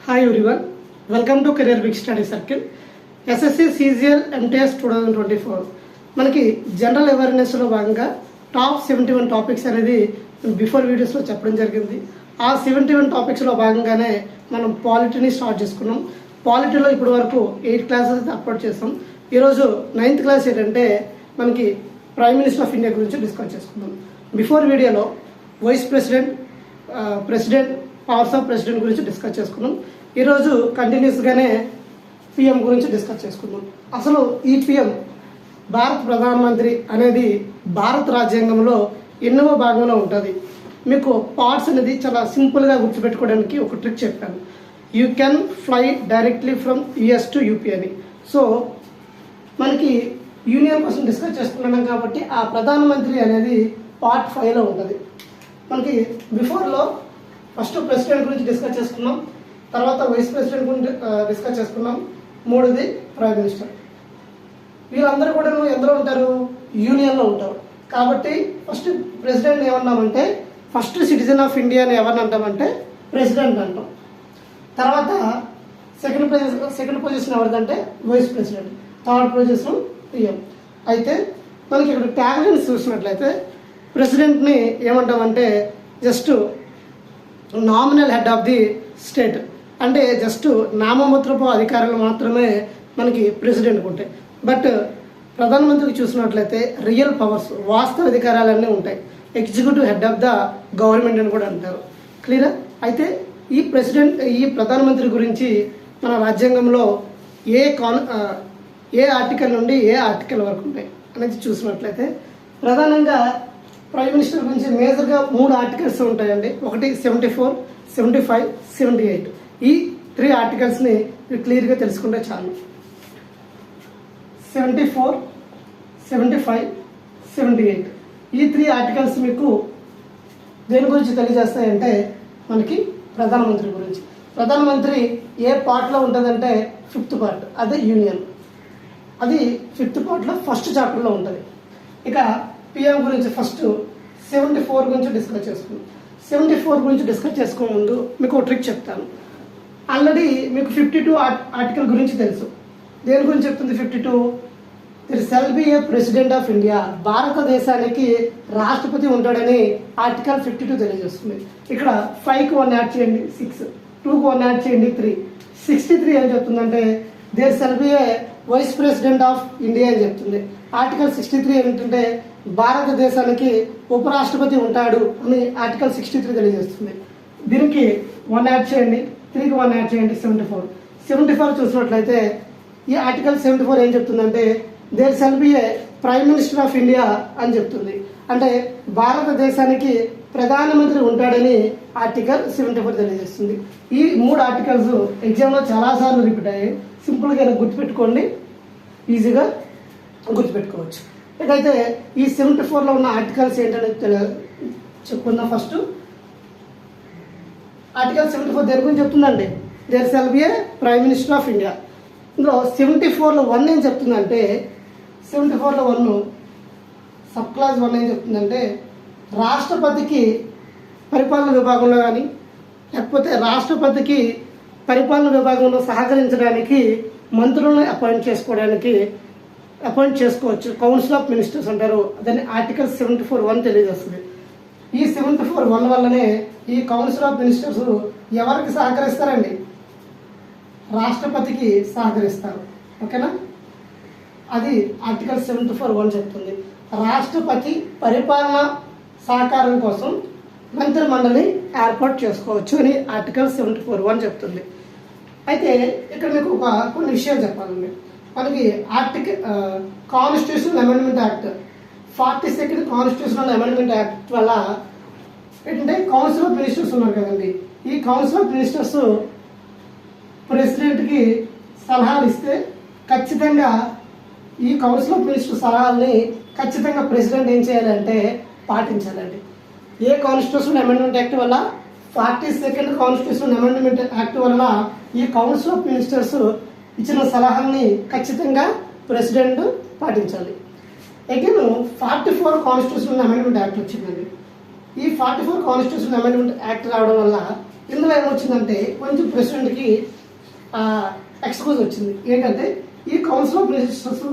Hi everyone, welcome to Career Big Study Circle. SSC CGL MTS 2024 మనకి general అవేర్నెస్లో భాగంగా top 71 topics అనేది before వీడియోస్లో చెప్పడం జరిగింది. ఆ 71 టాపిక్స్లో భాగంగానే మనం పాలిటీని స్టార్ట్ చేసుకున్నాం. పాలిటీలో ఇప్పటి వరకు 8 క్లాసెస్ అప్లోడ్ చేస్తాం. ఈరోజు 9th క్లాస్ ఏంటంటే మనకి ప్రైమ్ మినిస్టర్ ఆఫ్ ఇండియా గురించి డిస్కస్ చేసుకున్నాం. బిఫోర్ వీడియోలో vice president, president, powers of president గురించి డిస్కస్ చేసుకున్నాం. ఈరోజు కంటిన్యూస్గానే పిఎం గురించి డిస్కస్ చేసుకున్నాం. అసలు ఈ పిఎం భారత ప్రధానమంత్రి అనేది భారత రాజ్యాంగంలో ఎన్నో భాగంలో ఉంటుంది. మీకు పార్ట్స్ అనేది చాలా సింపుల్గా గుర్తుపెట్టుకోవడానికి ఒక ట్రిక్ చెప్పాను. You can fly directly from US to UP అని. సో మనకి యూనియన్ కోసం డిస్కస్ చేసుకున్నాం కాబట్టి ఆ ప్రధానమంత్రి అనేది పార్ట్ 5లో ఉంటుంది. మనకి బిఫోర్లో ఫస్ట్ ప్రెసిడెంట్ గురించి డిస్కస్ చేసుకున్నాం, తర్వాత వైస్ ప్రెసిడెంట్ గురించి డిస్కస్ చేసుకున్నాం, మూడోది ప్రైమ్ మినిస్టర్. వీళ్ళందరూ కూడా ఎందులో ఉంటారు? యూనియన్లో ఉంటారు. కాబట్టి ఫస్ట్ ప్రెసిడెంట్ ఏమన్నామంటే ఫస్ట్ సిటిజన్ ఆఫ్ ఇండియాని ఎవరిని అంటామంటే ప్రెసిడెంట్ అంటాం. తర్వాత సెకండ్ పొజిషన్ ఎవరిదంటే vice president, third position PM. అయితే మనకి ఇక్కడ ట్యాగ్లైన్స్ చూసినట్లయితే ప్రెసిడెంట్ని ఏమంటామంటే just nominal head of the state, అంటే జస్ట్ నామమాత్రపు అధికారాలు మాత్రమే మనకి ప్రెసిడెంట్కి ఉంటాయి. బట్ ప్రధానమంత్రికి చూసినట్లయితే రియల్ పవర్స్, వాస్తవ అధికారాలన్నీ ఉంటాయి. Executive head of the government అని కూడా అంటారు. క్లియరా? అయితే ఈ ప్రధానమంత్రి గురించి మన రాజ్యాంగంలో ఏ ఆర్టికల్ నుండి ఏ ఆర్టికల్ వరకు ఉంటాయి అనేది చూసినట్లయితే ప్రధానంగా ప్రైమ్ మినిస్టర్ గురించి మేజర్గా 3 ఆర్టికల్స్ ఉంటాయండి. ఒకటి 74, 75, 78. ఈ 3 ఆర్టికల్స్ని మీరు క్లియర్గా తెలుసుకుంటే చాలు. 74, 75, 78 ఈ 3 ఆర్టికల్స్ మీకు దేని గురించి తెలియజేస్తాయంటే మనకి ప్రధానమంత్రి గురించి. ప్రధానమంత్రి ఏ పార్ట్లో ఉంటుందంటే 5th పార్ట్, అదే యూనియన్. అది 5th పార్ట్లో ఫస్ట్ చాప్టర్లో ఉంటుంది. ఇక పిఎం గురించి ఫస్ట్ 74 గురించి డిస్కస్ చేసుకుందాం. 74 గురించి డిస్కస్ చేసుకో ముందు మీకు ఒక ట్రిక్ చెప్తాను. ఆల్రెడీ మీకు 52 ఆర్టికల్ గురించి తెలుసు. దేని గురించి చెప్తుంది 52? There shall be a president of India. భారతదేశానికి రాష్ట్రపతి ఉంటాడని ఆర్టికల్ 52 తెలియజేస్తుంది. ఇక్కడ 5కి 1 యాడ్ చేయండి 6, 2కి 1 యాడ్ చేయండి 3, 63 ఏం చెప్తుందంటే there shall be a vice president of India అని చెప్తుంది. ఆర్టికల్ 63 ఏంటంటే భారతదేశానికి ఉపరాష్ట్రపతి ఉంటాడు అని ఆర్టికల్ 63 తెలియజేస్తుంది. దీనికి 1 యాడ్ చేయండి, 3కి 1 యాడ్ చేయండి 74 చూసినట్లయితే ఈ ఆర్టికల్ 74 ఏం చెప్తుందంటే there shall be a prime minister of India అని చెప్తుంది. అంటే భారతదేశానికి ప్రధానమంత్రి ఉంటాడని ఆర్టికల్ 74 తెలియజేస్తుంది. ఈ 3 ఆర్టికల్స్ ఎగ్జామ్లో చాలాసార్లు రిపీట్ అయ్యాయి. సింపుల్గా గుర్తుపెట్టుకోండి, ఈజీగా గుర్తుపెట్టుకోవచ్చు. ఇకైతే ఈ 74లో ఉన్న ఆర్టికల్స్ ఏంటనేది చెప్పుకుందాం. ఫస్ట్ ఆర్టికల్ 74 దేని గురించి చెప్తుందంటే there shall be a prime minister of India. ఇందులో 74లో 1 ఏం చెప్తుందంటే 74లో 1 సబ్ క్లాస్ 1 ఏం చెప్తుందంటే రాష్ట్రపతికి పరిపాలన విభాగంలో కానీ లేకపోతే రాష్ట్రపతికి పరిపాలన విభాగంలో సహకరించడానికి మంత్రులను అపాయింట్ చేసుకోవచ్చు. కౌన్సిల్ ఆఫ్ మినిస్టర్స్ అంటారు. దాన్ని ఆర్టికల్ 74(1) తెలియజేస్తుంది. ఈ 74(1) వల్లనే ఈ కౌన్సిల్ ఆఫ్ మినిస్టర్స్ ఎవరికి సహకరిస్తారండి? రాష్ట్రపతికి సహకరిస్తారు. ఓకేనా? అది ఆర్టికల్ 74(1) చెప్తుంది. రాష్ట్రపతి పరిపాలన సహకారం కోసం మంత్రి మండలిని ఏర్పాటు చేసుకోవచ్చు అని ఆర్టికల్ 74(1) చెప్తుంది. అయితే ఇక్కడ మీకు కొన్ని విషయాలు చెప్పాలండి. మనకి constitutional amendment act 42nd constitutional amendment act వల్ల ఏంటంటే కౌన్సిల్ ఆఫ్ మినిస్టర్స్ ఉన్నారు కదండి. ఈ కౌన్సిల్ ఆఫ్ మినిస్టర్స్ ప్రెసిడెంట్కి సలహాలు ఇస్తే ఖచ్చితంగా ఈ కౌన్సిల్ ఆఫ్ మినిస్టర్ సలహాలని ఖచ్చితంగా ప్రెసిడెంట్ ఏం చేయాలంటే పాటించాలండి. ఏ కాన్స్టిట్యూషనల్ అమెండ్మెంట్ యాక్ట్ వల్ల? 42nd కాన్స్టిట్యూషనల్ అమెండ్మెంట్ యాక్ట్ వల్ల ఈ కౌన్సిల్ ఆఫ్ మినిస్టర్స్ ఇచ్చిన సలహాన్ని ఖచ్చితంగా ప్రెసిడెంట్ పాటించాలి. అగైన్ 44 కాన్స్టిట్యూషనల్ అమెండ్మెంట్ యాక్ట్ వచ్చిందండి. ఈ 44 కాన్స్టిట్యూషనల్ అమెండ్మెంట్ యాక్ట్ రావడం వల్ల ఇందులో ఏమొచ్చిందంటే కొంచెం ప్రెసిడెంట్కి ఎక్స్క్యూజ్ వచ్చింది. ఏంటంటే ఈ కౌన్సిల్ ఆఫ్ మినిస్టర్స్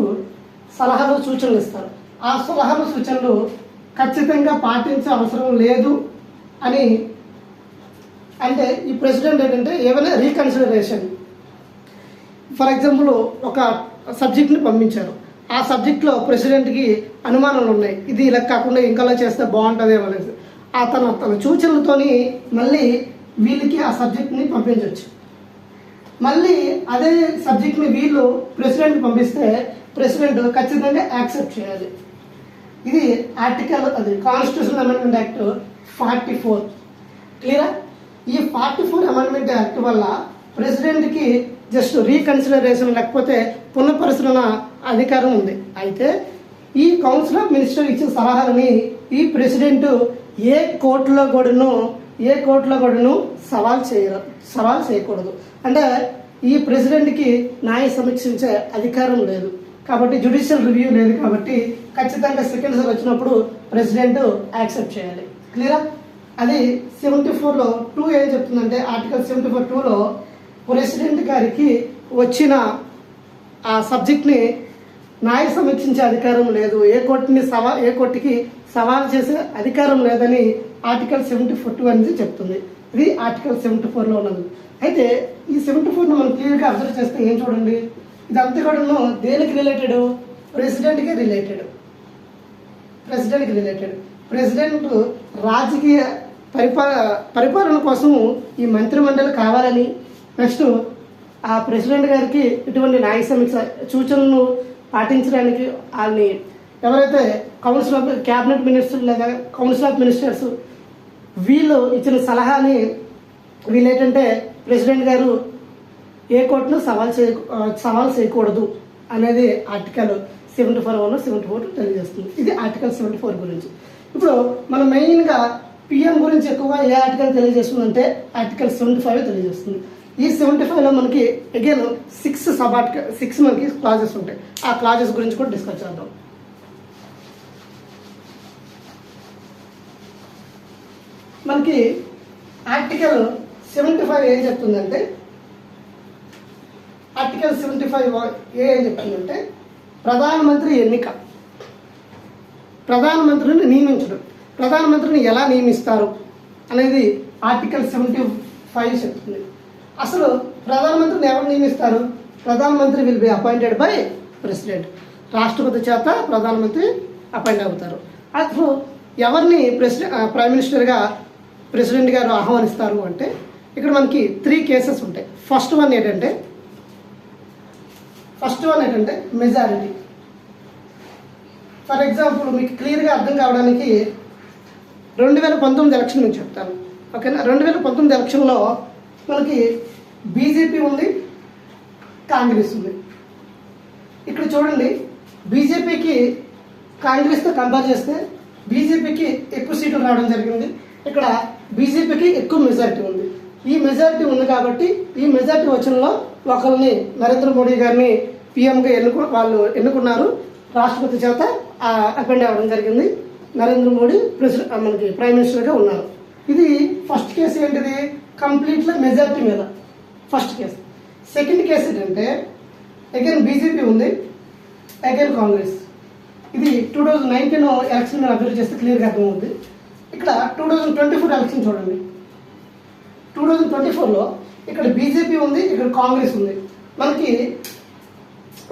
సలహాలు సూచనలు ఇస్తారు. ఆ సలహాలు సూచనలు ఖచ్చితంగా పాటించే అవసరం లేదు అని, అంటే ఈ ప్రెసిడెంట్ ఏంటంటే ఏమైనా రీకన్సిడరేషన్, ఫర్ ఎగ్జాంపుల్ ఒక సబ్జెక్ట్ని పంపించారు, ఆ సబ్జెక్ట్లో ప్రెసిడెంట్కి అనుమానాలు ఉన్నాయి, ఇది ఇలా కాకుండా ఇంకలా చేస్తే బాగుంటుందేమో అనేసి తన సూచనలతోని మళ్ళీ వీళ్ళకి ఆ సబ్జెక్ట్ని పంపించవచ్చు. మళ్ళీ అదే సబ్జెక్ట్ని వీళ్ళు ప్రెసిడెంట్ పంపిస్తే ప్రెసిడెంట్ ఖచ్చితంగా యాక్సెప్ట్ చేయాలి. ఇది ఆర్టికల్, అది కాన్స్టిట్యూషన్ అమెండ్మెంట్ యాక్ట్ 44. క్లియరా? ఈ 44 అమెండ్మెంట్ యాక్ట్ వల్ల ప్రెసిడెంట్కి జస్ట్ రీకన్సిడరేషన్ లేకపోతే పునఃపరిశీలన అధికారం ఉంది. అయితే ఈ కౌన్సిల్ ఆఫ్ మినిస్టర్ ఇచ్చిన సలహాలని ఈ ప్రెసిడెంట్ ఏ కోర్టులో కూడాను సవాల్ చేయకూడదు. అంటే ఈ ప్రెసిడెంట్కి న్యాయ సమీక్షించే అధికారం లేదు కాబట్టి, జ్యుడిషియల్ రివ్యూ లేదు కాబట్టి ఖచ్చితంగా సెకండ్ సార్ వచ్చినప్పుడు ప్రెసిడెంట్ యాక్సెప్ట్ చేయాలి. క్లియరా? అది 74లో 2 ఏం చెప్తుందంటే, ఆర్టికల్ 74(2)లో ప్రెసిడెంట్ గారికి వచ్చిన ఆ సబ్జెక్ట్ని న్యాయ సమీక్షించే అధికారం లేదు, ఏ కోర్టుకి సవాల్ చేసే అధికారం లేదని ఆర్టికల్ 74(2) అనేది చెప్తుంది. ఇది ఆర్టికల్ 74లో ఉన్నది. అయితే ఈ 74ను మనం క్లియర్గా అబ్జర్వ్ చేస్తే ఏం చూడండి, ఇదంతా కూడా దేనికి రిలేటెడ్? ప్రెసిడెంట్కి రిలేటెడ్. ప్రెసిడెంట్ రాజకీయ పరిపాలన కోసం ఈ మంత్రిమండలి కావాలని, నెక్స్ట్ ఆ ప్రెసిడెంట్ గారికి ఇటువంటి న్యాయ సమీక్ష సూచనలను పాటించడానికి వాళ్ళని ఎవరైతే కౌన్సిల్ ఆఫ్ క్యాబినెట్ మినిస్టర్ లేదా కౌన్సిల్ ఆఫ్ మినిస్టర్స్ వీళ్ళు ఇచ్చిన సలహాని వీళ్ళేంటంటే ప్రెసిడెంట్ గారు ఏ కోర్టును సవాల్ చేయకూడదు అనేది ఆర్టికల్ 74(1) 74(2) తెలియజేస్తుంది. ఇది ఆర్టికల్ 74 గురించి. ఇప్పుడు మనం మెయిన్గా పిఎం గురించి ఎక్కువగా ఏ ఆర్టికల్ తెలియజేస్తుందంటే ఆర్టికల్ 75 తెలియజేస్తుంది. ఈ 75లో మనకి అగైన్ 6 మనకి క్లాజెస్ ఉంటాయి. ఆ క్లాజెస్ గురించి కూడా డిస్కస్ చేద్దాం. మనకి ఆర్టికల్ 75 ఏం చెప్తుందంటే, ఆర్టికల్ 75 ఏం చెప్తుందంటే ప్రధానమంత్రి ఎన్నిక, ప్రధానమంత్రిని నియమించడం, ప్రధానమంత్రిని ఎలా నియమిస్తారు అనేది ఆర్టికల్ 75 చెప్తుంది. అసలు ప్రధానమంత్రిని ఎవరు నియమిస్తారు? ప్రధానమంత్రి will be appointed by president. రాష్ట్రపతి చేత ప్రధానమంత్రి అపాయింట్ అవుతారు. అసలు ఎవరిని ప్రైమ్ మినిస్టర్గా ప్రెసిడెంట్ గారు ఆహ్వానిస్తారు అంటే ఇక్కడ మనకి 3 కేసెస్ ఉంటాయి. ఫస్ట్ వన్ ఏంటంటే మెజారిటీ. ఫర్ ఎగ్జాంపుల్ మీకు క్లియర్గా అర్థం కావడానికి 2019 ఎలక్షన్ నేను చెప్తాను, ఓకేనా? 2019 ఎలక్షన్లో మనకి బీజేపీ ఉంది, కాంగ్రెస్ ఉంది. ఇక్కడ చూడండి, బీజేపీకి కాంగ్రెస్తో కంపేర్ చేస్తే బీజేపీకి ఎక్కువ సీట్లు రావడం జరిగింది. ఇక్కడ బీజేపీకి ఎక్కువ మెజారిటీ ఉంది. ఈ మెజారిటీ ఉంది కాబట్టి ఈ మెజారిటీ వచ్చంలో ఒకరిని నరేంద్ర మోడీ గారిని పిఎంగా వాళ్ళు ఎన్నుకున్నారు. రాష్ట్రపతి చేత అపాయింట్ అవ్వడం జరిగింది. నరేంద్ర మోడీ మనకి ప్రైమ్ మినిస్టర్గా ఉన్నారు. ఇది ఫస్ట్ కేసు. ఏంటిది? కంప్లీట్గా మెజారిటీ మీద ఫస్ట్ కేసు. సెకండ్ కేసు ఏంటంటే అగైన్ బీజేపీ ఉంది, అగైన్ కాంగ్రెస్. ఇది 2019 ఎలక్షన్ అబ్జర్వ్ చేస్తే క్లియర్గా అర్థమవుతుంది. ఇక్కడ 2024 ఎలక్షన్ చూడండి. 2024లో ఇక్కడ బీజేపీ ఉంది, ఇక్కడ కాంగ్రెస్ ఉంది. మనకి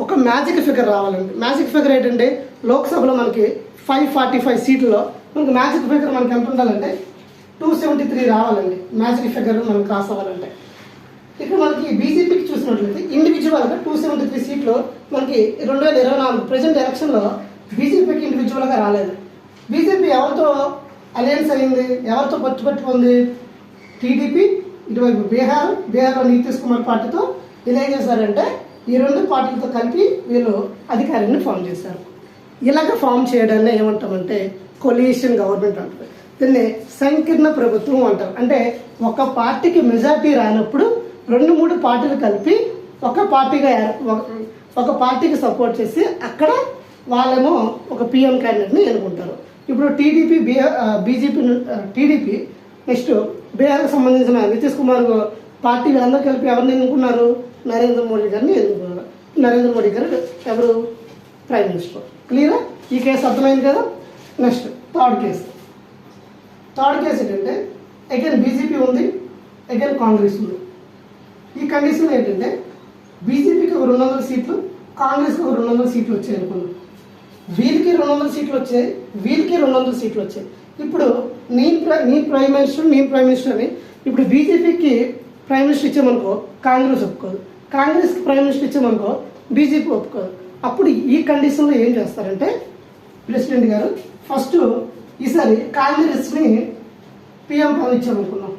ఒక మ్యాజిక్ ఫిగర్ రావాలండి. మ్యాజిక్ ఫిగర్ ఏంటంటే లోక్సభలో మనకి 545 సీట్లలో మనకి మ్యాజిక్ ఫిగర్ మనకి ఎంత ఉండాలంటే 273 రావాలండి. మ్యాజిక్ ఫిగర్ మనకు క్రాస్ అవ్వాలంటే ఇక్కడ మనకి బీజేపీకి చూసినట్లయితే ఇండివిజువల్గా 273 సీట్లు మనకి 2024 ప్రజెంట్ ఎలక్షన్లో బీజేపీకి ఇండివిజువల్గా రాలేదు. బీజేపీ ఎవరితో అలయన్స్ అయింది, ఎవరితో పట్టుకుంది? టీడీపీ, ఇటువైపు బీహార్లో నితీష్ కుమార్ పార్టీతో ఇలా ఏం చేశారంటే ఈ 2 పార్టీలతో కలిపి వీళ్ళు అధికారాన్ని ఫామ్ చేశారు. ఇలాగ ఫామ్ చేయడాన్ని ఏమంటామంటే కొలీషన్ గవర్నమెంట్ అంటారు. దీన్ని సంకీర్ణ ప్రభుత్వం అంటారు. అంటే ఒక పార్టీకి మెజార్టీ రానప్పుడు 2-3 పార్టీలు కలిపి ఒక పార్టీకి సపోర్ట్ చేసి అక్కడ వాళ్ళేమో ఒక పిఎం క్యాండిడేట్ని ఎన్నుకుంటారు. ఇప్పుడు టీడీపీ నెక్స్ట్ బీహార్కి సంబంధించిన నితీష్ కుమార్ పార్టీ వీళ్ళందరూ కలిపి ఎవరిని ఎన్నుకున్నారు? నరేంద్ర మోడీ గారిని ఎన్నుకున్నారు. నరేంద్ర మోడీ గారు ఎవరు? Prime minister. క్లియరా? ఈ కేసు అర్థమైంది కదా. నెక్స్ట్ థర్డ్ కేసు ఏంటంటే అగైన్ బీజేపీ ఉంది, అగైన్ కాంగ్రెస్ ఉంది. ఈ కండిషన్ ఏంటంటే బీజేపీకి ఒక 200 సీట్లు, కాంగ్రెస్కి ఒక 200 సీట్లు వచ్చాయి అనుకున్నాం. వీళ్ళకి 200 సీట్లు వచ్చాయి, వీళ్ళకి 200 సీట్లు వచ్చాయి. ఇప్పుడు నేను ప్రైమ్ మినిస్టర్ అని ఇప్పుడు బీజేపీకి ప్రైమ్ మినిస్టర్ ఇచ్చామనుకో కాంగ్రెస్ ఒప్పుకోదు, కాంగ్రెస్కి ప్రైమ్ మినిస్టర్ ఇచ్చామనుకో బీజేపీ ఒప్పుకోదు. అప్పుడు ఈ కండిషన్లో ఏం చేస్తారంటే ప్రెసిడెంట్ గారు ఫస్ట్ ఈసారి కాంగ్రెస్ని పిఎం పదవి ఇచ్చామనుకున్నాం.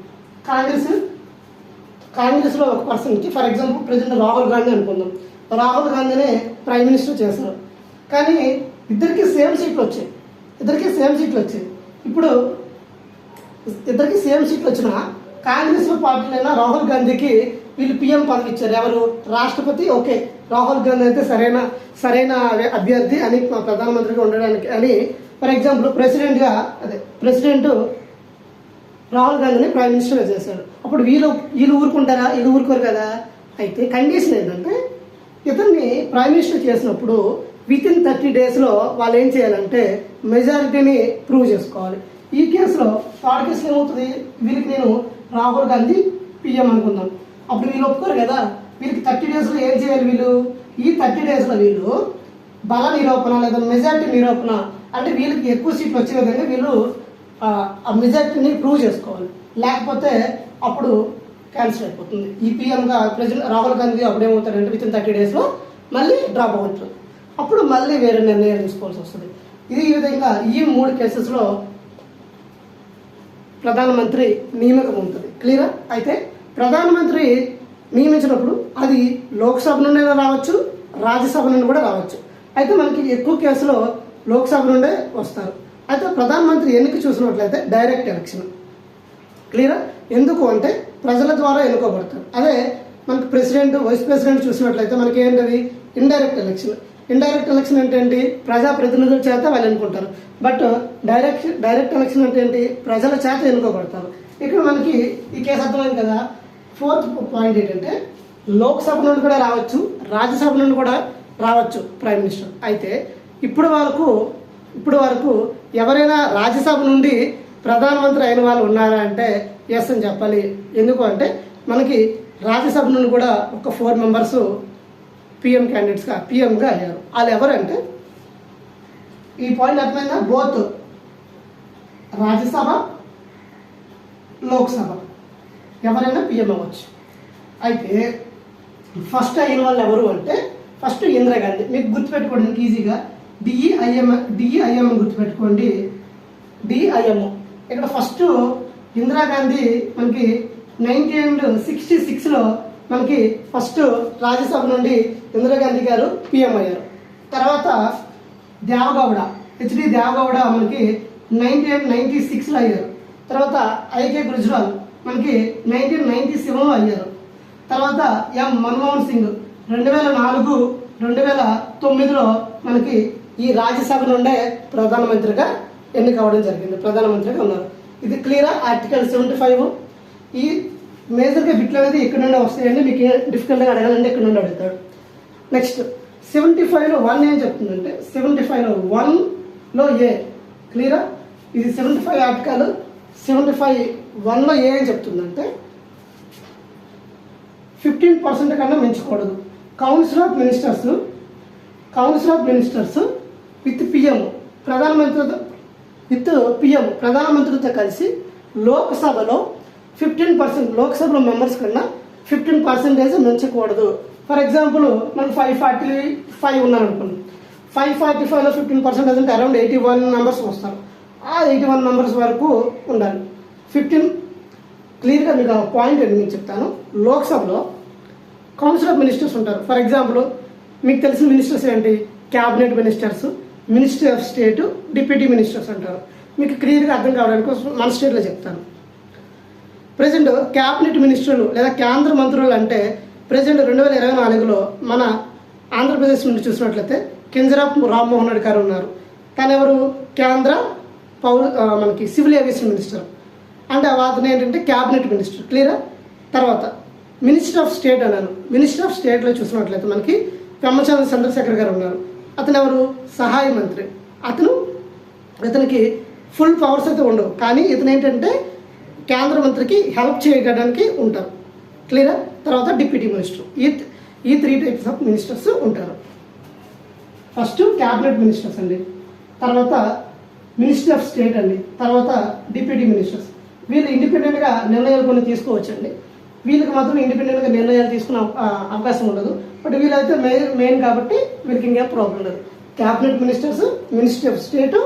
కాంగ్రెస్లో ఒక పర్సన్కి for example president Rahul Gandhi అనుకుందాం. రాహుల్ గాంధీనే ప్రైమ్ మినిస్టర్ చేశారు. కానీ ఇద్దరికి సేమ్ సీట్లు వచ్చాయి. ఇప్పుడు ఇద్దరికి సేమ్ సీట్లు వచ్చినా కాంగ్రెస్లో పార్టీలైనా రాహుల్ గాంధీకి వీళ్ళు పిఎం పదవి ఇచ్చారు. ఎవరు? రాష్ట్రపతి. ఓకే, రాహుల్ గాంధీ అయితే సరైన అభ్యర్థి అని ప్రధానమంత్రిగా ఉండడానికి అని ఫర్ ఎగ్జాంపుల్ ప్రెసిడెంట్ రాహుల్ గాంధీని ప్రైమ్ మినిస్టర్గా చేశాడు. అప్పుడు వీళ్ళు ఊరుకుంటారా? వీళ్ళు ఊరుకోరు కదా. అయితే కండిషన్ ఏంటంటే ఇతన్ని ప్రైమ్ మినిస్టర్ చేసినప్పుడు వితిన్ 30 డేస్లో వాళ్ళు ఏం చేయాలంటే మెజారిటీని ప్రూవ్ చేసుకోవాలి. ఈ కేసులో థర్డ్ కేసులో ఏమవుతుంది? వీళ్ళకి నేను రాహుల్ గాంధీ పిఎం అనుకుందాం. అప్పుడు వీళ్ళు ఒప్పుకోరు కదా. వీళ్ళకి 30 డేస్లో ఏం చేయాలి? ఈ 30 డేస్లో వీళ్ళు బల నిరూపణ లేదా మెజారిటీ నిరూపణ అంటే వీళ్ళకి ఎక్కువ సీట్లు వచ్చే విధంగా వీళ్ళు ఆ మెజారిటీని ప్రూవ్ చేసుకోవాలి. లేకపోతే అప్పుడు క్యాన్సిల్ అయిపోతుంది. ఈ పిఎంగా ప్రెసిడెంట్ రాహుల్ గాంధీ అప్పుడు ఏమవుతారంటే వితిన్ 30 డేస్లో మళ్ళీ డ్రాప్ అవుతారు. అప్పుడు మళ్ళీ వేరే నిర్ణయాలు తీసుకోవాల్సి వస్తుంది. ఈ విధంగా ఈ 3 కేసెస్లో ప్రధానమంత్రి నియామకం ఉంటుంది. క్లియరా? అయితే ప్రధానమంత్రి నియమించినప్పుడు అది లోక్సభ నుండి రావచ్చు, రాజ్యసభ నుండి కూడా రావచ్చు. అయితే మనకి ఎక్కువ కేసులో లోక్సభ నుండే వస్తారు. అయితే ప్రధానమంత్రి ఎన్నిక చూసినట్లయితే డైరెక్ట్ ఎలక్షన్. క్లియరా? ఎందుకు అంటే ప్రజల ద్వారా ఎన్నుకోబడతారు. అదే మనకి ప్రెసిడెంట్, వైస్ ప్రెసిడెంట్ చూసినట్లయితే మనకి ఏంటది? Indirect election. అంటే ఏంటి? ప్రజాప్రతినిధుల చేత వాళ్ళు ఎన్నుకుంటారు. బట్ డైరెక్ట్ ఎలక్షన్ అంటే ఏంటి? ప్రజల చేత ఎన్నుకోబడతారు. ఇక్కడ మనకి ఈ కేసు అర్థమైంది కదా. ఫోర్త్ పాయింట్ ఏంటంటే లోక్సభ నుండి కూడా రావచ్చు, రాజ్యసభ నుండి కూడా రావచ్చు ప్రైమ్ మినిస్టర్. అయితే ఇప్పుడు వరకు ఎవరైనా రాజ్యసభ నుండి ప్రధానమంత్రి అయిన వాళ్ళు ఉన్నారా అంటే ఎస్ అని చెప్పాలి. ఎందుకు అంటే మనకి రాజ్యసభ నుండి కూడా ఒక 4 మెంబర్స్ పిఎంగా అయ్యారు. వాళ్ళు ఎవరంటే ఈ పాయింట్ అర్థమైందా? బోత్ రాజ్యసభ, లోక్సభ ఎవరైనా పిఎం అవ్వచ్చు. అయితే ఫస్ట్ అయిన వాళ్ళు ఎవరు అంటే ఫస్ట్ ఇందిరాగాంధీ. మీకు గుర్తుపెట్టుకోవడానికి ఈజీగా డిఈఐఎం గుర్తుపెట్టుకోండి. డిఐఎం ఇక్కడ ఫస్ట్ ఇందిరాగాంధీ మనకి 1966లో మనకి ఫస్ట్ రాజ్యసభ నుండి ఇందిరాగాంధీ గారు పిఎం అయ్యారు. తర్వాత హెచ్డి దేవగౌడ మనకి 1996లో అయ్యారు. తర్వాత ఐకే గుజ్రాల్ మనకి 1997లో అయ్యారు. తర్వాత ఎం మన్మోహన్ సింగ్ 2004, 2009లో మనకి ఈ రాజ్యసభ నుండే ప్రధానమంత్రిగా ఎన్నిక అవ్వడం జరిగింది. ప్రధానమంత్రిగా ఉన్నారు. ఇది క్లియరా? ఆర్టికల్ 75. ఈ మేజర్గా బిట్లు అనేది ఇక్కడ నుండి వస్తాయండి. మీకు డిఫికల్ట్గా అడగాలంటే ఇక్కడ నుండి అడుగుతాడు. నెక్స్ట్ 75లో 1 ఏం చెప్తుందంటే 75లో 1లో ఏ. క్లియరా? ఇది 75 ఆర్టికల్ 75(1)లో ఏ అని చెప్తుందంటే 15% కన్నా మించకూడదు. Council of ministers with PM ప్రధానమంత్రితో కలిసి లోక్సభలో 15% లోక్సభలో మెంబర్స్ కన్నా 15% మించకూడదు. ఫర్ ఎగ్జాంపుల్ మనకు 545 ఉన్నారనుకోండి. 545లో 15% అంటే అరౌండ్ 81 మెంబర్స్ వస్తారు. ఆ 81 మెంబర్స్ వరకు ఉండాలి. 15 క్లియర్గా మీకు పాయింట్ ఏంటి మీకు చెప్తాను. లోక్సభలో కౌన్సిల్ ఆఫ్ మినిస్టర్స్ ఉంటారు. ఫర్ ఎగ్జాంపుల్ మీకు తెలిసిన మినిస్టర్స్ ఏంటి? Cabinet ministers, ministry of state, deputy ministers అంటారు. మీకు క్లియర్గా అర్థం కావడానికి మన స్టేట్లో చెప్తాను. ప్రెజెంట్ క్యాబినెట్ మినిస్టర్లు లేదా కేంద్ర మంత్రులు అంటే ప్రెజెంట్ 2024లో మన ఆంధ్రప్రదేశ్ నుండి చూసినట్లయితే కింజరాపు రామ్మోహన్ రెడ్డి గారు ఉన్నారు. కానీ ఎవరు? కేంద్ర మనకి సివిల్ ఏవియేషన్ మినిస్టర్. అంటే అతను ఏంటంటే క్యాబినెట్ మినిస్టర్. క్లియరా? తర్వాత మినిస్టర్ ఆఫ్ స్టేట్ అన్నాను. మినిస్టర్ ఆఫ్ స్టేట్లో చూసినట్లయితే మనకి పెమ్మసాని చంద్రశేఖర్ గారు ఉన్నారు. అతను ఎవరు? సహాయ మంత్రి. ఇతనికి ఫుల్ పవర్స్ అయితే ఉండవు, కానీ ఇతను ఏంటంటే కేంద్ర మంత్రికి హెల్ప్ చేయడానికి ఉంటారు. క్లియరా? తర్వాత డిప్యూటీ మినిస్టర్. ఈ 3 టైప్స్ ఆఫ్ మినిస్టర్స్ ఉంటారు. ఫస్ట్ క్యాబినెట్ మినిస్టర్స్ అండి, తర్వాత మినిస్టర్ ఆఫ్ స్టేట్ అండి, తర్వాత డిప్యూటీ మినిస్టర్స్. వీళ్ళు ఇండిపెండెంట్గా నిర్ణయాలు కొన్ని తీసుకోవచ్చండి. వీళ్ళకి మాత్రం ఇండిపెండెంట్గా నిర్ణయాలు తీసుకునే అవకాశం ఉండదు. బట్ వీళ్ళైతే మెయిన్ కాబట్టి వీళ్ళకి ఇంకేం ప్రాబ్లం ఉండదు. Cabinet ministers, minister of state,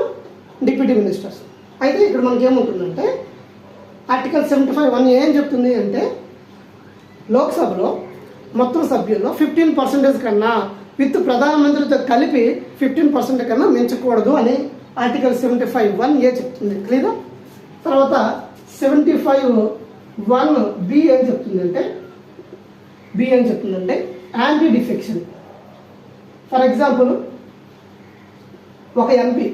deputy ministers. అయితే ఇక్కడ మనకి ఏముంటుందంటే ఆర్టికల్ 75(1) ఏం చెప్తుంది అంటే లోక్సభలో మొత్తం సభ్యుల్లో 15% కన్నా విత్ ప్రధానమంత్రితో కలిపి 15% కన్నా మించకూడదు అని ఆర్టికల్ 75(1) చెప్తుంది. క్లియరా? తర్వాత 75(1) ఏం చెప్తుందంటే యాంటీ డిఫెక్షన్. ఫర్ ఎగ్జాంపుల్ ఒక ఎంపీ,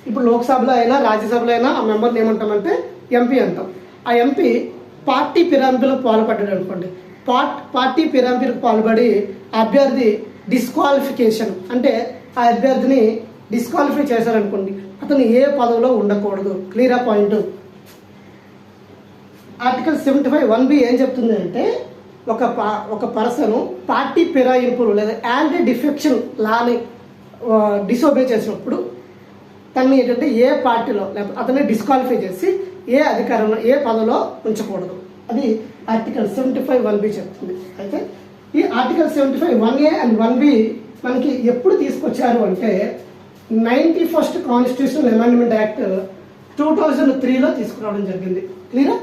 ఇప్పుడు లోక్సభలో అయినా రాజ్యసభలో అయినా ఆ మెంబర్ని ఏమంటామంటే ఎంపీ అంటాం. ఆ ఎంపీ పార్టీ ఫిరాయింపులో పాల్పడ్డాడు అనుకోండి. పార్టీ ఫిరాయింపులకు పాల్పడి అభ్యర్థి డిస్క్వాలిఫికేషన్ అంటే ఆ అభ్యర్థిని డిస్క్వాలిఫై చేశారనుకోండి, అతను ఏ పదవిలో ఉండకూడదు. Clear point. ఆర్టికల్ 75(1) ఏం చెప్తుంది అంటే ఒక పర్సన్ పార్టీ ఫిరాయింపులు లేదా యాంటీ డిఫెక్షన్ లాని డిసోబే చేసినప్పుడు తనని ఏంటంటే ఏ పార్టీలో లేకపోతే అతన్ని డిస్క్వాలిఫై చేసి ఏ అధికారంలో ఏ పదవిలో ఉంచకూడదు. అది ఆర్టికల్ 75(1) చెప్తుంది. అయితే ఈ ఆర్టికల్ 75(1) అండ్ 1 మనకి ఎప్పుడు తీసుకొచ్చారు అంటే 91st కాన్స్టిట్యూషనల్ అమెండ్మెంట్ యాక్ట్ 2003లో తీసుకురావడం జరిగింది. క్లియరా?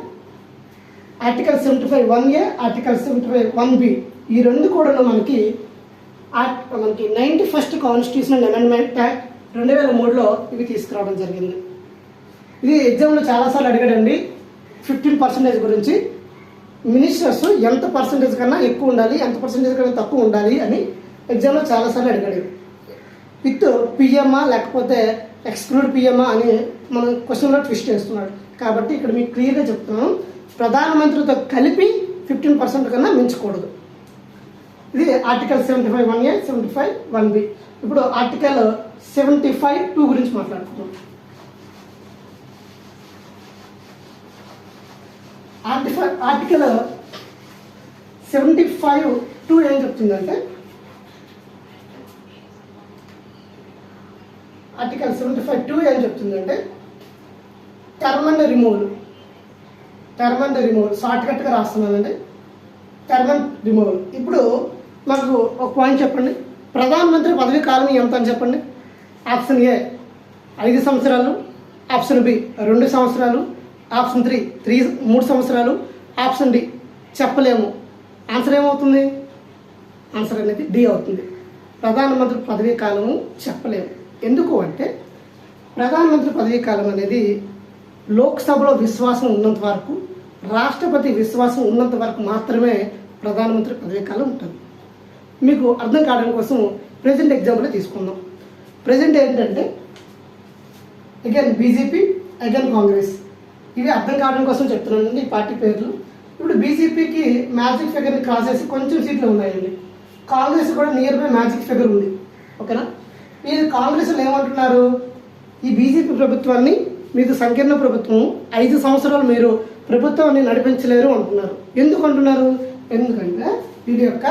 ఆర్టికల్ 75(1) ఆర్టికల్ 75(1) ఈ రెండు కూడా మనకి 91st కాన్స్టిట్యూషనల్ అమెండ్మెంట్ యాక్ట్ 2003లో ఇవి తీసుకురావడం జరిగింది. ఇది ఎగ్జామ్లో చాలాసార్లు అడిగాడండి. 15% గురించి మినిస్టర్స్ ఎంత పర్సంటేజ్ కన్నా ఎక్కువ ఉండాలి, ఎంత పర్సంటేజ్ కన్నా తక్కువ ఉండాలి అని ఎగ్జామ్లో చాలాసార్లు అడిగాడు. విత్ పిఎంఆ లేకపోతే ఎక్స్క్లూడ్ పిఎంఆ అని మన క్వశ్చన్లో ట్విస్ట్ చేస్తున్నాడు. కాబట్టి ఇక్కడ మీకు క్లియర్గా చెప్తున్నాను, ప్రధానమంత్రితో కలిపి 15% కన్నా మించకూడదు. ఇది ఆర్టికల్ 75(1) 75(1) ఇప్పుడు ఆర్టికల్ 75(2) గురించి మాట్లాడుతున్నాం. ఆర్టికల్ 75(2) ఏం చెప్తుందంటే టర్మ్ అండ్ రిమూవల్ షార్ట్ కట్గా రాస్తున్నానండి. Term and removal. ఇప్పుడు మాకు ఒక పాయింట్ చెప్పండి, ప్రధానమంత్రి పదవీ కాలం ఎంత అని చెప్పండి. ఆప్షన్ ఏ 5 సంవత్సరాలు, ఆప్షన్ బి 2 సంవత్సరాలు, ఆప్షన్ 3 3 సంవత్సరాలు, ఆప్షన్ డి చెప్పలేము. ఆన్సర్ ఏమవుతుంది? ఆన్సర్ అనేది డి అవుతుంది. ప్రధానమంత్రి పదవీ కాలము చెప్పలేము. ఎందుకు అంటే ప్రధానమంత్రి పదవీ కాలం అనేది లోక్సభలో విశ్వాసం ఉన్నంత వరకు, రాష్ట్రపతి విశ్వాసం ఉన్నంత వరకు మాత్రమే ప్రధానమంత్రి పదవీ కాలం ఉంటుంది. మీకు అర్థం కావడం కోసం ప్రెజెంట్ ఎగ్జాంపుల్ తీసుకుందాం. ప్రెజెంట్ ఏంటంటే అగైన్ బీజేపీ, అగైన్ కాంగ్రెస్. ఇవి అర్థం కావడం కోసం చెప్తున్నానండి ఈ పార్టీ పేర్లు. ఇప్పుడు బీజేపీకి మ్యాజిక్ ఫిగర్ని క్రాస్ చేసి కొంచెం సీట్లు ఉన్నాయండి. కాంగ్రెస్ కూడా నియర్ బై మ్యాజిక్ ఫిగర్ ఉంది. ఓకేనా? మీరు కాంగ్రెస్లో ఏమంటున్నారు, ఈ బీజేపీ ప్రభుత్వాన్ని మీకు సంకీర్ణ ప్రభుత్వం 5 సంవత్సరాలు మీరు ప్రభుత్వాన్ని నడిపించలేరు అంటున్నారు. ఎందుకు అంటున్నారు? ఎందుకంటే వీడి యొక్క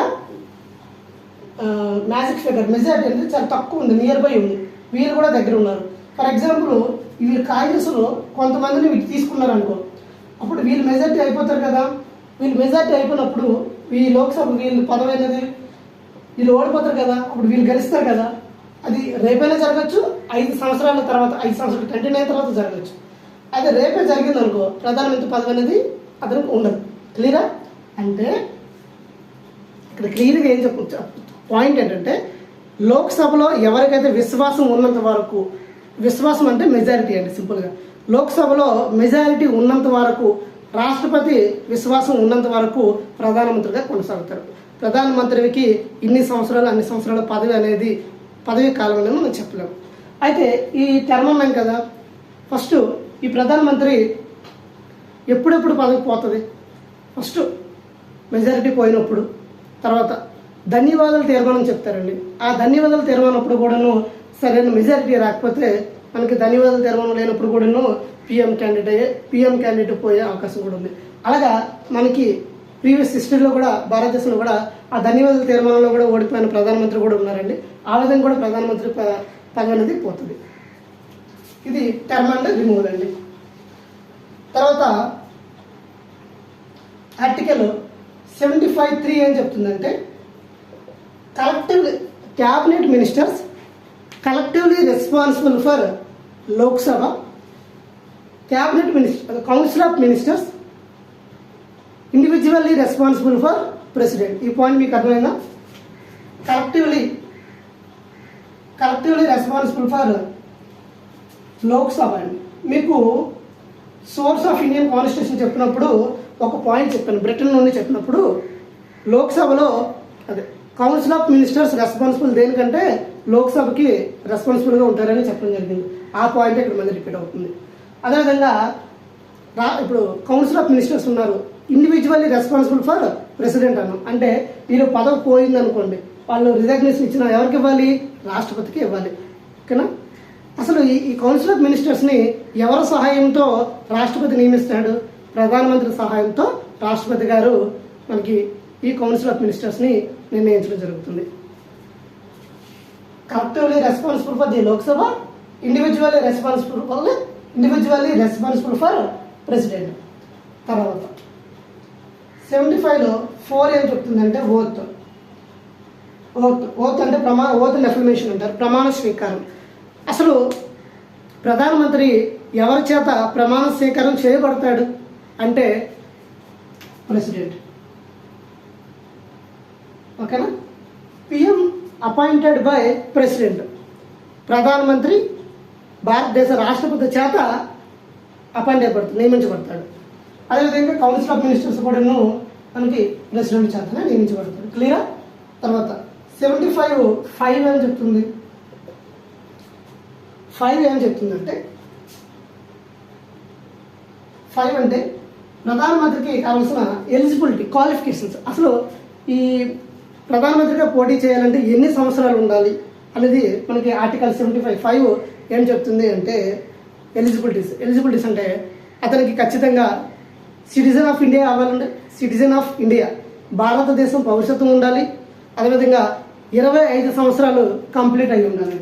మ్యాజిక్ ఫిగర్ మెజారిటీ అనేది చాలా తక్కువ ఉంది, నియర్ బై ఉంది. వీళ్ళు కూడా దగ్గర ఉన్నారు. ఫర్ ఎగ్జాంపుల్ వీళ్ళు కాంగ్రెస్లో కొంతమందిని వీళ్ళు తీసుకున్నారు అనుకో, అప్పుడు వీళ్ళు మెజారిటీ అయిపోతారు కదా. వీళ్ళు మెజారిటీ అయిపోయినప్పుడు ఈ లోక్సభ వీళ్ళు పదవి అనేది వీళ్ళు ఓడిపోతారు కదా, అప్పుడు వీళ్ళు గెలుస్తారు కదా. అది రేపైనా జరగచ్చు, 5 సంవత్సరాల తర్వాత 5 సంవత్సరాలు కంటిన్యూ అయిన తర్వాత జరగచ్చు. అయితే రేపే జరిగింది అనుకో, ప్రధానమంత్రి పదవి అనేది అతనికి ఉండదు. క్లియరా? అంటే ఇక్కడ క్లియర్గా ఏం చెప్పచ్చు పాయింట్ ఏంటంటే లోక్సభలో ఎవరికైతే విశ్వాసం ఉన్నంత వరకు, విశ్వాసం అంటే మెజారిటీ అండి సింపుల్గా, లోక్సభలో మెజారిటీ ఉన్నంత వరకు, రాష్ట్రపతి విశ్వాసం ఉన్నంత వరకు ప్రధానమంత్రిగా కొనసాగుతారు. ప్రధానమంత్రికి ఇన్ని సంవత్సరాలు అన్ని సంవత్సరాల పదవి కాలం అనేది మనం చెప్పలేము. అయితే ఈ టర్మ్ అన్నాం కదా, ఫస్ట్ ఈ ప్రధానమంత్రి ఎప్పుడెప్పుడు పదవి పోతుంది? ఫస్ట్ మెజారిటీ పోయినప్పుడు, తర్వాత ధన్యవాదాలు తీర్మానం చెప్తారండి. ఆ ధన్యవాదాలు తీర్మానం అప్పుడు కూడాను సరైన మెజారిటీ రాకపోతే మనకి ధన్యవాదాలు తీర్మానం లేనప్పుడు కూడాను పిఎం క్యాండిడేట్ పోయే అవకాశం కూడా ఉంది. అలాగా మనకి ప్రీవియస్ హిస్టరీలో కూడా భారతదేశంలో కూడా ఆ ధన్యవాదాల తీర్మానంలో కూడా ఓడిపోయిన ప్రధానమంత్రి కూడా ఉన్నారండి. ఆ విధంగా కూడా ప్రధానమంత్రి పదవి అనేది పోతుంది. ఇది టర్మ్ అండ్ రిమూవల్ అండి. తర్వాత ఆర్టికల్ 75(3) ఏం చెప్తుందంటే cabinet ministers collectively responsible for Lok Sabha, cabinet minister council of ministers individually responsible for president. ఈ పాయింట్ మీకు అర్థమైందా? కలెక్టివ్లీ రెస్పాన్సిబుల్ ఫర్ లోక్సభ అండి. మీకు సోర్స్ ఆఫ్ ఇండియన్ కాన్స్టిట్యూషన్ చెప్పినప్పుడు ఒక పాయింట్ చెప్పాను. బ్రిటన్ నుండి చెప్పినప్పుడు లోక్సభలో అదే కౌన్సిల్ ఆఫ్ మినిస్టర్స్ రెస్పాన్సిబుల్ దేనికంటే లోక్సభకి రెస్పాన్సిబుల్గా ఉంటారని చెప్పడం జరిగింది. ఆ పాయింట్ ఇక్కడ మళ్ళీ రిపీట్ అవుతుంది. అదేవిధంగా ఇప్పుడు కౌన్సిల్ ఆఫ్ మినిస్టర్స్ ఉన్నారు, ఇండివిజువల్లీ రెస్పాన్సిబుల్ ఫర్ ప్రెసిడెంట్ అన్నాం. అంటే వీళ్ళు పదవి పోయింది అనుకోండి, వాళ్ళు రిజగ్నేషన్ ఇచ్చిన ఎవరికి ఇవ్వాలి? రాష్ట్రపతికి ఇవ్వాలి. ఓకేనా? అసలు ఈ కౌన్సిల్ ఆఫ్ మినిస్టర్స్ని ఎవరి సహాయంతో రాష్ట్రపతి నియమిస్తాడు? ప్రధానమంత్రి సహాయంతో రాష్ట్రపతి గారు మనకి ఈ కౌన్సిల్ ఆఫ్ మినిస్టర్స్ని నిర్ణయించడం జరుగుతుంది. Collectively responsible for the Lok Sabha, individually responsible for president. తర్వాత 75లో 4 ఏం చెప్తుందంటే ఓత్ అంటే ఓత్ అండ్ అఫర్మేషన్ అంటారు, ప్రమాణ స్వీకారం. అసలు ప్రధానమంత్రి ఎవరి చేత ప్రమాణ స్వీకారం చేయబడతాడు అంటే ప్రెసిడెంట్. ఓకేనా? పిఎం అపాయింటెడ్ బై ప్రెసిడెంట్, ప్రధానమంత్రి భారతదేశ రాష్ట్రపతి చేత అపాయింట్ అయిపడుతుంది, నియమించబడతాడు. అదేవిధంగా కౌన్సిల్ ఆఫ్ మినిస్టర్స్ కూడాను మనకి ప్రెసిడెంట్ చేతనే నియమించబడతాడు. క్లియరా? తర్వాత 75(5) ఏం చెప్తుంది? 5 ఏం చెప్తుందంటే 5 అంటే ప్రధానమంత్రికి కావాల్సిన ఎలిజిబిలిటీ క్వాలిఫికేషన్స్. అసలు ఈ ప్రధానమంత్రిగా పోటీ చేయాలంటే ఎన్ని సంవత్సరాలు ఉండాలి అనేది మనకి ఆర్టికల్ 75(5) ఏం చెప్తుంది అంటే ఎలిజిబిలిటీస్ అంటే అతనికి ఖచ్చితంగా సిటిజన్ ఆఫ్ ఇండియా అవ్వాలంటే సిటిజన్ ఆఫ్ ఇండియా, భారతదేశం పౌరసత్వం ఉండాలి. అదేవిధంగా 25 సంవత్సరాలు కంప్లీట్ అయి ఉండాలి,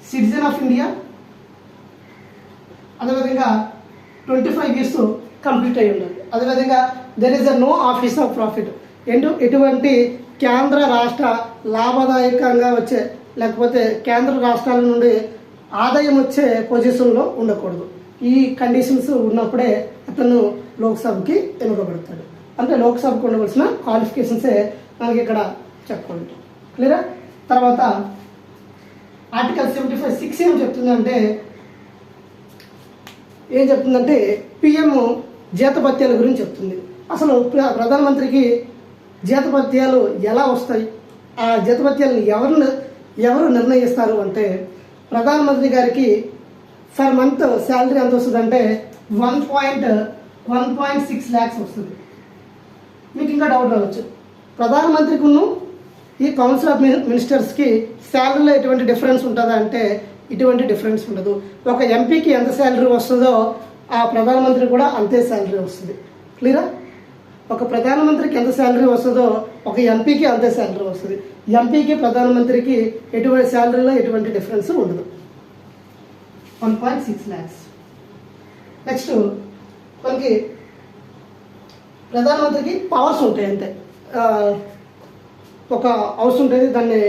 సిటిజన్ ఆఫ్ ఇండియా. అదేవిధంగా 25 years కంప్లీట్ అయి ఉండాలి. అదేవిధంగా there is no office of profit, ఎటువంటి కేంద్ర రాష్ట్ర లాభదాయకంగా వచ్చే లేకపోతే కేంద్ర రాష్ట్రాల నుండి ఆదాయం వచ్చే పొజిషన్లో ఉండకూడదు. ఈ కండిషన్స్ ఉన్నప్పుడే అతను లోక్సభకి ఎన్నుకోబడతాడు. అంటే లోక్సభకు ఉండవలసిన క్వాలిఫికేషన్సే మనకి ఇక్కడ చెప్పుకోండి. క్లియరా? తర్వాత ఆర్టికల్ 75(6) ఏం చెప్తుందంటే పిఎం జీతభత్యాల గురించి చెప్తుంది. అసలు ప్రధానమంత్రికి జీతభత్యాలు ఎలా వస్తాయి, ఆ జీతభత్యాలను ఎవరు నిర్ణయిస్తారు అంటే ప్రధానమంత్రి గారికి ఫర్ మంత్ శాలరీ ఎంత వస్తుంది అంటే 1.6 lakhs వస్తుంది. మీకు ఇంకా డౌట్ రావచ్చు, ప్రధానమంత్రికి ఈ కౌన్సిల్ ఆఫ్ మినిస్టర్స్కి శాలరీలో ఎటువంటి డిఫరెన్స్ ఉంటుందా అంటే ఇటువంటి డిఫరెన్స్ ఉండదు. ఒక ఎంపీకి ఎంత శాలరీ వస్తుందో ఆ ప్రధానమంత్రికి కూడా అంతే శాలరీ వస్తుంది. క్లియరా? ఒక ప్రధానమంత్రికి ఎంత శాలరీ వస్తుందో ఒక ఎంపీకి అంతే శాలరీ వస్తుంది. ఎంపీకి ప్రధానమంత్రికి ఎటువంటి శాలరీలో ఎటువంటి డిఫరెన్స్ ఉండదు. 1.6 lakhs. నెక్స్ట్ మనకి ప్రధానమంత్రికి పవర్స్ ఉంటాయి అంతే. ఒక హౌస్ ఉంటుంది, దాన్ని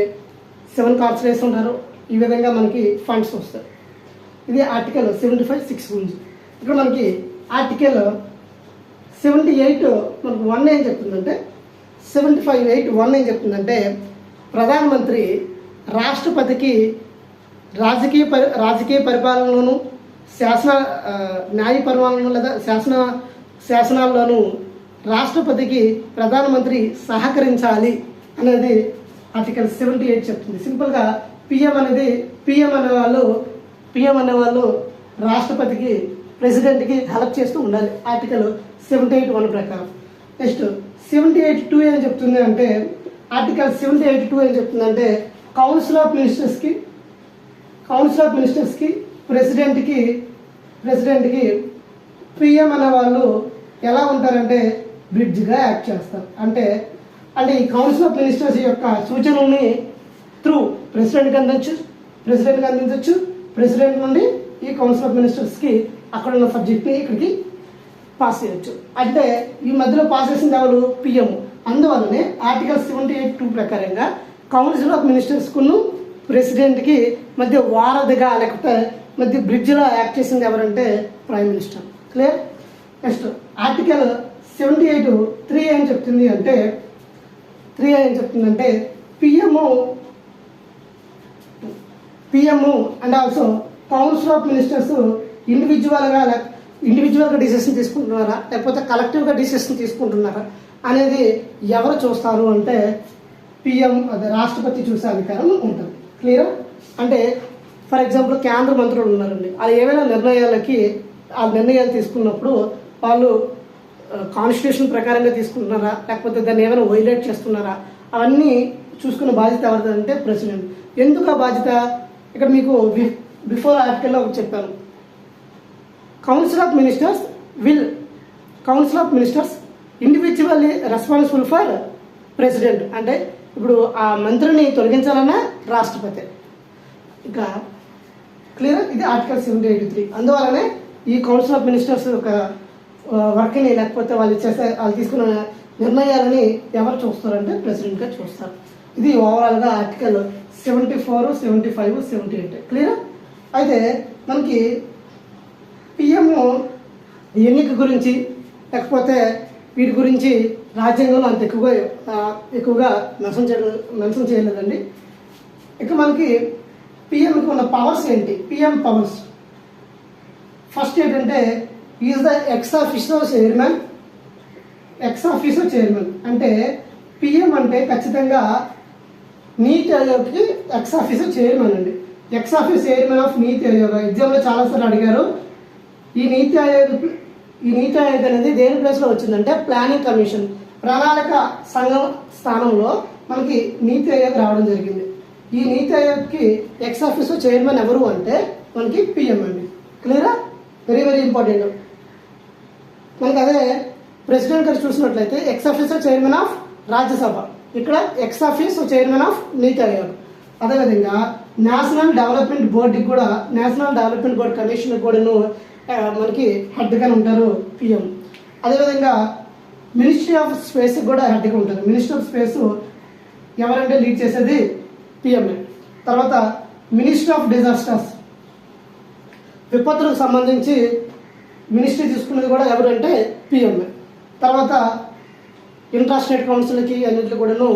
7 cards వేసి ఉంటారు. ఈ విధంగా మనకి ఫండ్స్ వస్తాయి. ఇది ఆర్టికల్ 75(6) గురించి. ఇక్కడ మనకి ఆర్టికల్ 78 మనకు 1 ఏం చెప్తుందంటే 75(8)(1) ఏం చెప్తుందంటే ప్రధానమంత్రి రాష్ట్రపతికి రాజకీయ పరిపాలనలోను న్యాయ పరిపాలన లేదా శాసనాల్లోనూ రాష్ట్రపతికి ప్రధానమంత్రి సహకరించాలి అనేది ఆర్టికల్ 78 చెప్తుంది. సింపుల్గా పిఎం అనేవాళ్ళు రాష్ట్రపతికి ప్రెసిడెంట్కి హెల్ప్ చేస్తూ ఉండాలి ఆర్టికల్ 78(1) ప్రకారం. నెక్స్ట్ 78(2) ఏం చెప్తుంది అంటే, ఆర్టికల్ 78(2) ఏం చెప్తుందంటే కౌన్సిల్ ఆఫ్ మినిస్టర్స్కి ప్రెసిడెంట్కి పిఎం అనే వాళ్ళు ఎలా ఉంటారంటే బ్రిడ్జ్గా యాక్ట్ చేస్తారు. అంటే ఈ కౌన్సిల్ ఆఫ్ మినిస్టర్స్ యొక్క సూచనల్ని త్రూ ప్రెసిడెంట్కి అందించవచ్చు. ప్రెసిడెంట్ నుండి ఈ కౌన్సిల్ ఆఫ్ మినిస్టర్స్కి అక్కడ ఉన్న సబ్జెక్ట్ని ఇక్కడికి పాస్ చేయొచ్చు. అంటే ఈ మధ్యలో పాస్ చేసింది ఎవరు? పిఎం. అందువల్లనే ఆర్టికల్ 78(2) ప్రకారంగా కౌన్సిల్ ఆఫ్ మినిస్టర్స్కును ప్రెసిడెంట్కి మధ్య వారధిగా లేకపోతే మధ్య బ్రిడ్జ్లో యాక్ట్ చేసింది ఎవరంటే prime minister. Clear? Next article 78(3) ఏం చెప్తుంది అంటే PM and also council of ministers ఇండివిజువల్గా డిసిషన్ తీసుకుంటున్నారా లేకపోతే కలెక్టివ్గా డిసిషన్ తీసుకుంటున్నారా అనేది ఎవరు చూస్తారు అంటే పిఎం, అదే రాష్ట్రపతి చూసే అధికారం ఉంటుంది. క్లియర్? అంటే ఫర్ ఎగ్జాంపుల్ కేంద్ర మంత్రులు ఉన్నారండి, అది ఏమైనా నిర్ణయాలు తీసుకున్నప్పుడు వాళ్ళు కాన్స్టిట్యూషన్ ప్రకారంగా తీసుకుంటున్నారా లేకపోతే దాన్ని ఏమైనా వైలేట్ చేస్తున్నారా అవన్నీ చూసుకున్న బాధ్యత ఎవరిదంటే ప్రెసిడెంట్. ఎందుకు ఆ బాధ్యత? ఇక్కడ మీకు బిఫోర్ ఆర్టికల్లో ఒకటి చెప్పాను. Council of ministers individually responsible for president. అంటే ఇప్పుడు ఆ మంత్రిని తొలగించాలన్నా రాష్ట్రపతి. ఇంకా క్లియర్? ఇది ఆర్టికల్ 78(3). అందువల్లనే ఈ కౌన్సిల్ ఆఫ్ మినిస్టర్స్ ఒక వర్క్ని లేకపోతే వాళ్ళు తీసుకున్న నిర్ణయాలని ఎవరు చూస్తారంటే ప్రెసిడెంట్గా చూస్తారు. ఇది ఓవరాల్గా ఆర్టికల్ 74, 75, 78. క్లియర్? అయితే మనకి పిఎం ఎన్నిక గురించి లేకపోతే వీటి గురించి రాజ్యాంగంలో అంత ఎక్కువగా మెన్షన్ చేయలేదండి. ఇక మనకి పిఎంకి ఉన్న పవర్స్ ఏంటి? పిఎం పవర్స్ ఫస్ట్ ఏంటంటే ఈజ్ ద ఎక్స్ ఆఫీసో చైర్మన్. అంటే పిఎం అంటే ఖచ్చితంగా నీతి ఆయోగ్కి ఎక్స్ ఆఫీసో చైర్మన్ అండి. ఎక్స్ ఆఫీస్ చైర్మన్ ఆఫ్ నీతి ఆయోగ్ ఎగ్జామ్లో చాలాసార్లు అడిగారు. ఈ నీతి ఆయోగ్ అనేది దేని ప్లేస్లో వచ్చిందంటే ప్లానింగ్ కమిషన్, ప్రణాళిక సంఘం స్థానంలో మనకి నీతి ఆయోగ్ రావడం జరిగింది. ఈ నీతి ఆయోగ్కి ఎక్స్ ఆఫీసో చైర్మన్ ఎవరు అంటే మనకి పిఎం అండి. క్లియరా? Very very important. మనకి అదే ప్రెసిడెంట్ గారు చూసినట్లయితే X officer chairman of Rajya Sabha, ఇక్కడ ఎక్స్ ఆఫీసర్ చైర్మన్ ఆఫ్ నీతి ఆయోగ్. అదేవిధంగా నేషనల్ డెవలప్మెంట్ బోర్డు కమిషన్ కూడాను మనకి హెడ్గా ఉంటారు పిఎం. అదేవిధంగా మినిస్ట్రీ ఆఫ్ స్పేస్ కూడా హెడ్గా ఉంటారు. మినిస్టర్ ఆఫ్ స్పేస్ ఎవరంటే లీడ్ చేసేది పిఎంఏ. తర్వాత మినిస్టర్ ఆఫ్ డిజాస్టర్స్, విపత్తులకు సంబంధించి మినిస్ట్రీ తీసుకున్నది కూడా ఎవరంటే పిఎంఏ. తర్వాత ఇంటర్స్టేట్ కౌన్సిల్కి అన్నింటిలో కూడాను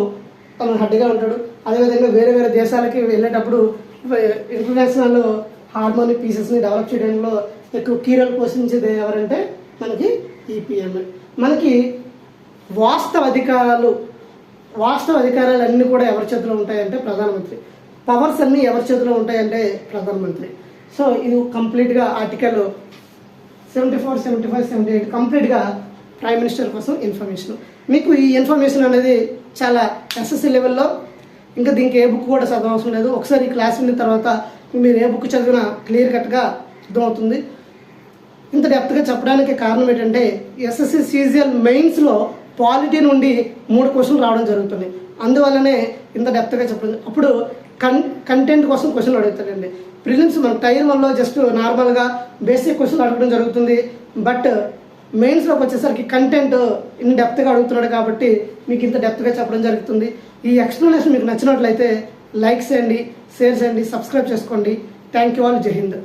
తను హెడ్గా ఉంటాడు. అదేవిధంగా వేరే వేరే దేశాలకి వెళ్ళేటప్పుడు ఇంటర్నేషనల్ హార్మోని పీసెస్ని డెవలప్ చేయడంలో ఎక్కువ కీ రోల్ పోషించేది ఎవరంటే మనకి ఈ పిఎంఏ. మనకి వాస్తవ అధికారాలు అన్నీ కూడా ఎవరి చేతిలో ఉంటాయంటే ప్రధానమంత్రి. పవర్స్ అన్నీ ఎవరి చేతిలో ఉంటాయంటే ప్రధానమంత్రి. సో ఇది కంప్లీట్గా ఆర్టికల్ 74, 75, 78 కంప్లీట్గా ప్రైమ్ మినిస్టర్ కోసం ఇన్ఫర్మేషన్. మీకు ఈ ఇన్ఫర్మేషన్ అనేది చాలా ఎస్ఎస్సి లెవెల్లో ఇంకా దీనికి ఏ బుక్ కూడా చదవవసరం లేదు. ఒకసారి ఈ క్లాస్ విన్న తర్వాత మీరు ఏ బుక్ చదివినా క్లియర్ కట్గా అర్థమవుతుంది. ఇంత డెప్త్గా చెప్పడానికి కారణం ఏంటంటే ఎస్ఎస్సి సీజీఎల్ మెయిన్స్లో పాలిటీ నుండి 3 క్వశ్చన్లు రావడం జరుగుతుంది. అందువల్లనే ఇంత డెప్త్గా చెప్పడం. అప్పుడు కంటెంట్ కోసం క్వశ్చన్లు అడుగుతారండి. ప్రిలిమ్స్ మన టైర్ 1లో జస్ట్ నార్మల్గా బేసిక్ క్వశ్చన్లు అడగడం జరుగుతుంది. బట్ మెయిన్స్లోకి వచ్చేసరికి కంటెంట్ ఇన్ డెప్త్గా అడుగుతున్నాడు కాబట్టి మీకు ఇంత డెప్త్గా చెప్పడం జరుగుతుంది. ఈ ఎక్స్ప్లెనేషన్ మీకు నచ్చినట్లయితే లైక్ చేయండి, షేర్ చేయండి, సబ్స్క్రైబ్ చేసుకోండి. Thank you all. జై హింద్.